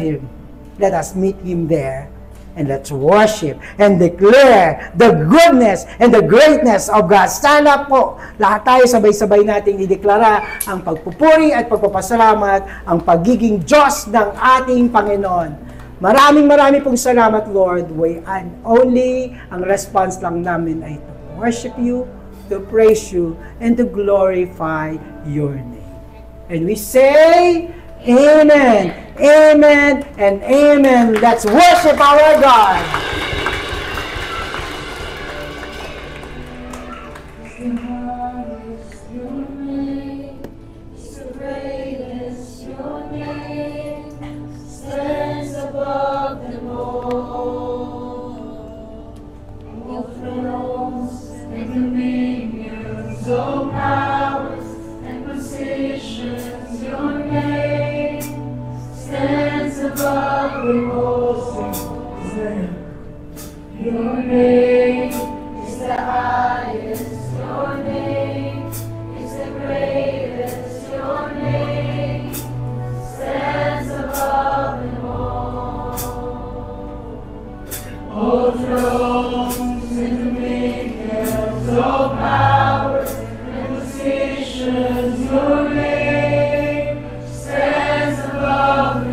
us meet Him there, and let's worship and declare the goodness and the greatness of God. Stand up po. Lahat tayo sabay-sabay nating ideklara ang pagpupuri at pagpapasalamat, ang pagiging Diyos ng ating Panginoon. Maraming pong salamat, Lord. And only ang response lang namin ay to worship you, to praise you, and to glorify your name. And we say, Amen, amen, and amen. Let's worship our God. Your name is the highest, your name is the greatest, your name stands above them all. All thrones and dominions, all powers and positions, your name stands above them all. Your name is the highest, your name is the greatest, your name stands above the Lord. And the nations, all powers and positions, your name stands above.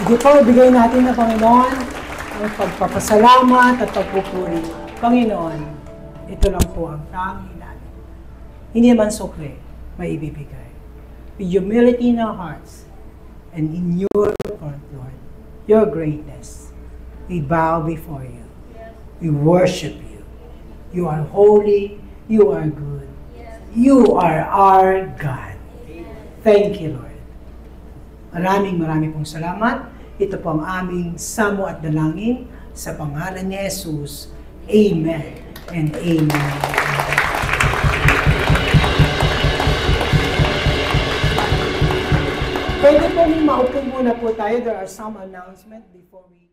Di po, ibigay natin na Panginoon ang pagpapasalamat at pagpupuri. Panginoon, ito lang po ang tanging natin. Hindi naman sukre, maibibigay. With humility in our hearts and in your heart, Lord, your greatness, we bow before you. We worship you. You are holy. You are good. You are our God. Thank you, Lord. Maraming pong salamat. Ito po ang aming samo at dalangin sa pangalan ni Jesus. Amen and amen. Pwede pong maupo muna po tayo. There are some announcements before we